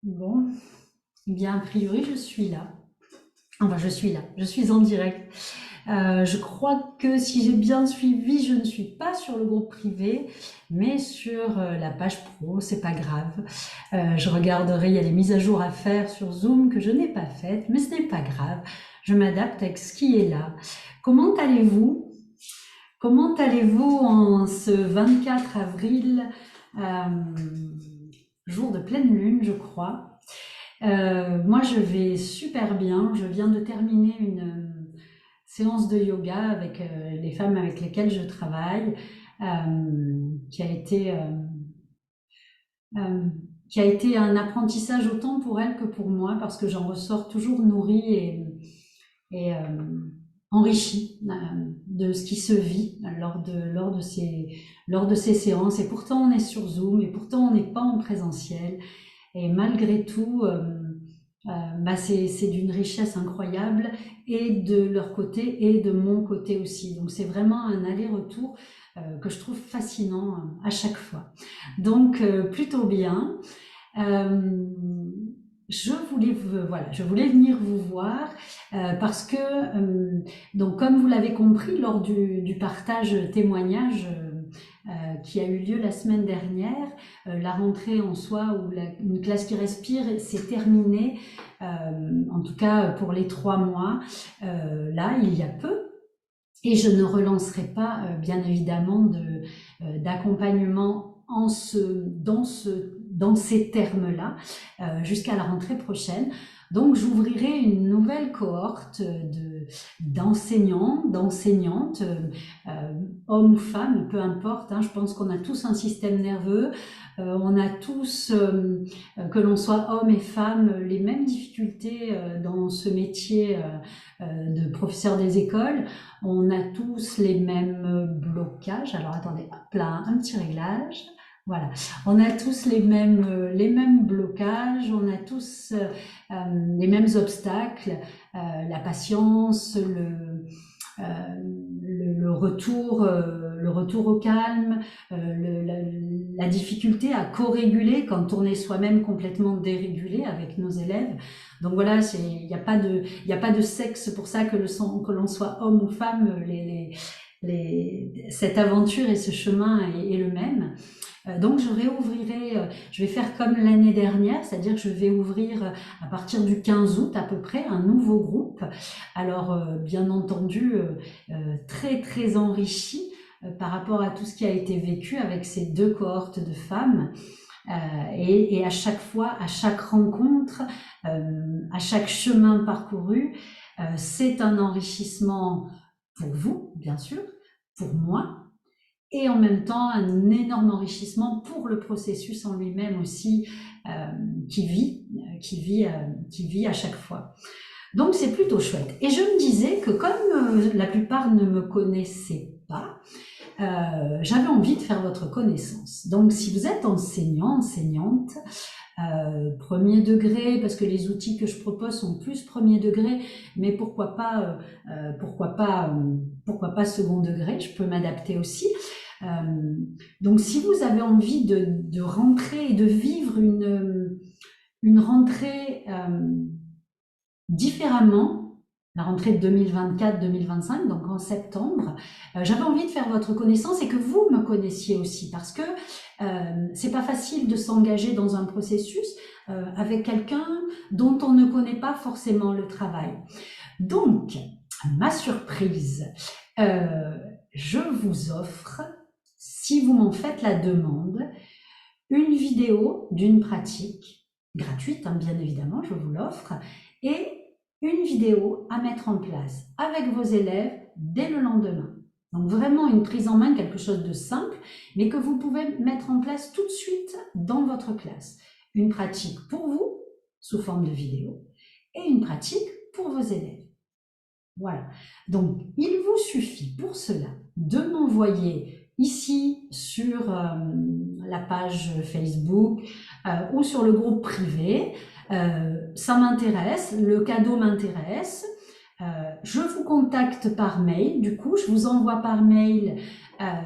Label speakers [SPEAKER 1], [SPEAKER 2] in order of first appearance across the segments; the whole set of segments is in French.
[SPEAKER 1] Bon, eh bien, a priori, je suis là. Enfin, je suis là, je suis en direct. Je crois que si j'ai bien suivi, je ne suis pas sur le groupe privé, mais sur la page pro, c'est pas grave. Je regarderai, il y a des mises à jour à faire sur Zoom que je n'ai pas faites, mais ce n'est pas grave. Je m'adapte avec ce qui est là. Comment allez-vous? Comment allez-vous en ce 24 avril, euh, jour de pleine lune, je crois? Moi, je vais super bien. Je viens de terminer une séance de yoga avec les femmes avec lesquelles je travaille, qui a été euh, qui a été un apprentissage autant pour elles que pour moi parce que j'en ressors toujours nourrie et enrichie de ce qui se vit lors de ces séances. Et pourtant, on est sur Zoom et pourtant, on n'est pas en présentiel. Et malgré tout, c'est d'une richesse incroyable et de leur côté et de mon côté aussi. Donc c'est vraiment un aller-retour que je trouve fascinant à chaque fois. Donc plutôt bien. Euh, je voulais venir vous voir parce que, donc comme vous l'avez compris lors du partage témoignage qui a eu lieu la semaine dernière, la rentrée en soi ou une classe qui respire s'est terminée, en tout cas pour les 3 mois, là il y a peu. Et je ne relancerai pas, bien évidemment, d'accompagnement dans ces termes-là jusqu'à la rentrée prochaine. Donc, j'ouvrirai une nouvelle cohorte d'enseignants, d'enseignantes, hommes ou femmes, peu importe. Hein, je pense qu'on a tous un système nerveux. On a tous, que l'on soit homme et femme, les mêmes difficultés dans ce métier de professeur des écoles. On a tous les mêmes blocages. Alors attendez, hop là, un petit réglage. Voilà, on a tous les mêmes blocages, on a tous les mêmes obstacles, la patience, euh, le retour au calme, la difficulté à co-réguler quand on est soi-même complètement dérégulé avec nos élèves. Donc voilà, il n'y a pas de sexe pour ça que l'on soit homme ou femme. Cette aventure et ce chemin est le même. Donc je réouvrirai, je vais faire comme l'année dernière, c'est-à-dire que je vais ouvrir à partir du 15 août à peu près un nouveau groupe. Alors bien entendu très très enrichi par rapport à tout ce qui a été vécu avec ces 2 cohortes de femmes. Et à chaque fois, à chaque rencontre, à chaque chemin parcouru, c'est un enrichissement pour vous, bien sûr, pour moi, et en même temps un énorme enrichissement pour le processus en lui-même aussi, qui vit à chaque fois. Donc c'est plutôt chouette. Et je me disais que comme la plupart ne me connaissaient pas, j'avais envie de faire votre connaissance. Donc si vous êtes enseignant, enseignante, premier degré, parce que les outils que je propose sont plus premier degré, mais pourquoi pas second degré, je peux m'adapter aussi. Donc si vous avez envie de rentrer et de vivre une rentrée différemment, la rentrée de 2024-2025, donc en septembre, j'avais envie de faire votre connaissance et que vous me connaissiez aussi, parce que c'est pas facile de s'engager dans un processus avec quelqu'un dont on ne connaît pas forcément le travail. Donc, ma surprise, je vous offre, si vous m'en faites la demande, une vidéo d'une pratique gratuite, hein, bien évidemment, je vous l'offre, et une vidéo à mettre en place avec vos élèves dès le lendemain. Donc vraiment une prise en main, quelque chose de simple, mais que vous pouvez mettre en place tout de suite dans votre classe. Une pratique pour vous, sous forme de vidéo, et une pratique pour vos élèves. Voilà. Donc, il vous suffit pour cela de m'envoyer ici sur la page Facebook ou sur le groupe privé. Ça m'intéresse, le cadeau m'intéresse. Je vous contacte par mail, du coup, je vous envoie par mail,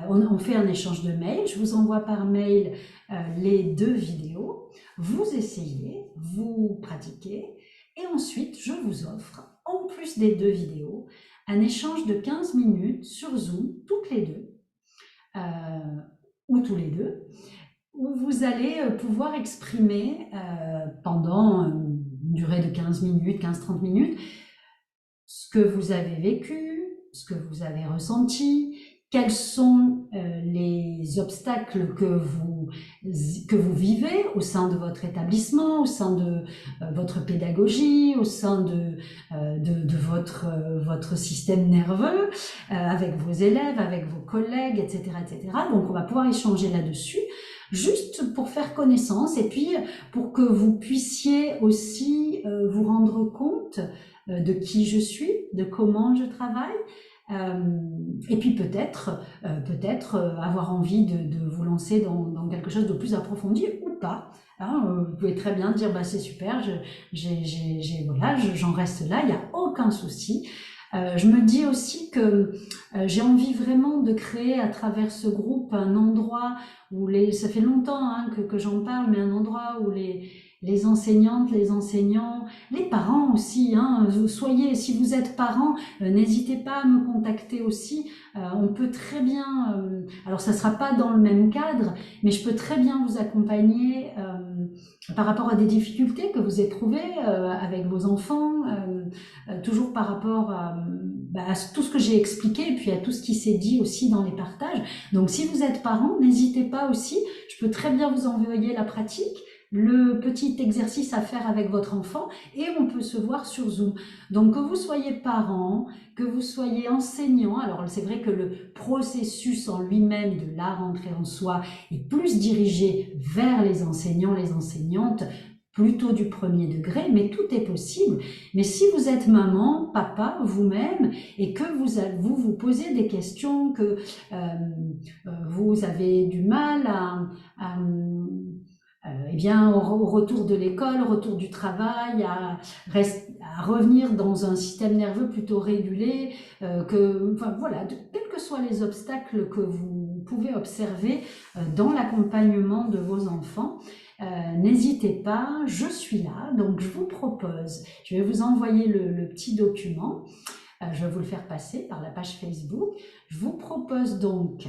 [SPEAKER 1] on fait un échange de mails, je vous envoie par mail les 2 vidéos, vous essayez, vous pratiquez, et ensuite je vous offre, en plus des 2 vidéos, un échange de 15 minutes sur Zoom, toutes les 2, ou tous les 2, où vous allez pouvoir exprimer pendant une durée de 15 minutes, 15-30 minutes, ce que vous avez vécu, ce que vous avez ressenti, quels sont les obstacles que vous vivez au sein de votre établissement, au sein de votre pédagogie, au sein de votre système nerveux, avec vos élèves, avec vos collègues, etc., etc. Donc on va pouvoir échanger là-dessus, juste pour faire connaissance et puis pour que vous puissiez aussi vous rendre compte de qui je suis, de comment je travaille, et puis peut-être avoir envie de vous lancer dans quelque chose de plus approfondi ou pas. Hein, vous pouvez très bien dire bah c'est super, voilà, j'en reste là, il n'y a aucun souci. Je me dis aussi que j'ai envie vraiment de créer à travers ce groupe un endroit où ça fait longtemps hein, que j'en parle, mais un endroit où les enseignantes, les enseignants, les parents aussi, hein, si vous êtes parents, n'hésitez pas à me contacter aussi. On peut très bien, alors ça sera pas dans le même cadre, mais je peux très bien vous accompagner par rapport à des difficultés que vous éprouvez avec vos enfants, toujours par rapport à tout ce que j'ai expliqué et puis à tout ce qui s'est dit aussi dans les partages. Donc si vous êtes parents, n'hésitez pas aussi, je peux très bien vous envoyer la pratique, le petit exercice à faire avec votre enfant et on peut se voir sur Zoom. Donc que vous soyez parent, que vous soyez enseignant, alors c'est vrai que le processus en lui-même de la rentrée en soi est plus dirigé vers les enseignants, les enseignantes, plutôt du premier degré, mais tout est possible. Mais si vous êtes maman, papa, vous-même, et que vous posez des questions, que vous avez du mal eh bien, au retour de l'école, au retour du travail, à revenir dans un système nerveux plutôt régulé, enfin, voilà, quels que soient les obstacles que vous pouvez observer dans l'accompagnement de vos enfants, n'hésitez pas, je suis là, donc je vous propose, je vais vous envoyer le petit document, je vais vous le faire passer par la page Facebook, je vous propose donc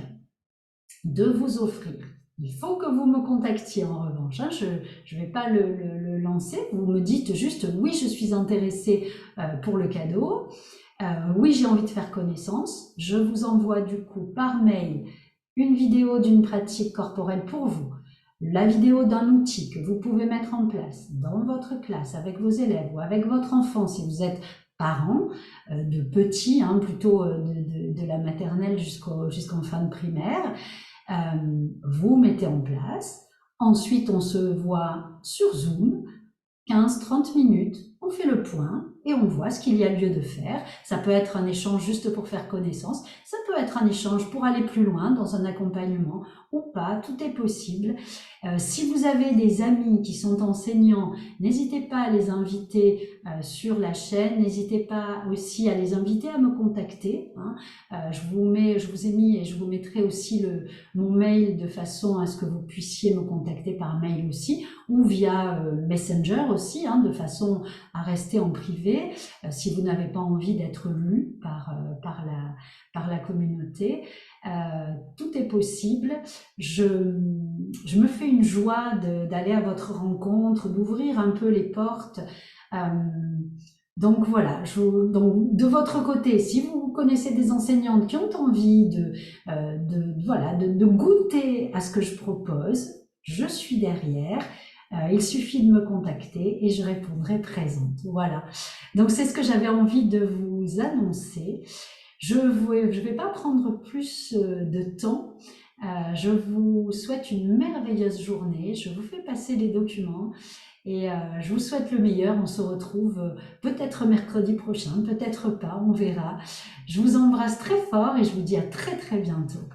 [SPEAKER 1] de vous offrir. Il faut que vous me contactiez en revanche, hein. Je ne vais pas le lancer, vous me dites juste oui je suis intéressée pour le cadeau, oui j'ai envie de faire connaissance, je vous envoie du coup par mail une vidéo d'une pratique corporelle pour vous, la vidéo d'un outil que vous pouvez mettre en place dans votre classe avec vos élèves ou avec votre enfant si vous êtes parents de petits, hein, plutôt de la maternelle jusqu'en fin de primaire. Vous mettez en place, ensuite on se voit sur Zoom, 15-30 minutes, on fait le point et on voit ce qu'il y a lieu de faire. Ça peut être un échange juste pour faire connaissance, ça peut être un échange pour aller plus loin dans un accompagnement ou pas, tout est possible. Si vous avez des amis qui sont enseignants, n'hésitez pas à les inviter sur la chaîne, n'hésitez pas aussi à les inviter à me contacter, hein. Je vous ai mis et je vous mettrai aussi mon mail de façon à ce que vous puissiez me contacter par mail aussi ou via Messenger aussi, hein, de façon à rester en privé si vous n'avez pas envie d'être lu par la communauté. Tout est possible. Je me fais une joie d'aller à votre rencontre, d'ouvrir un peu les portes. Donc voilà, donc de votre côté, si vous connaissez des enseignantes qui ont envie de goûter à ce que je propose, je suis derrière. Il suffit de me contacter et je répondrai présente. Voilà. Donc c'est ce que j'avais envie de vous annoncer. Je vais pas prendre plus de temps. Je vous souhaite une merveilleuse journée. Je vous fais passer les documents et je vous souhaite le meilleur. On se retrouve peut-être mercredi prochain, peut-être pas, on verra. Je vous embrasse très fort et je vous dis à très très bientôt.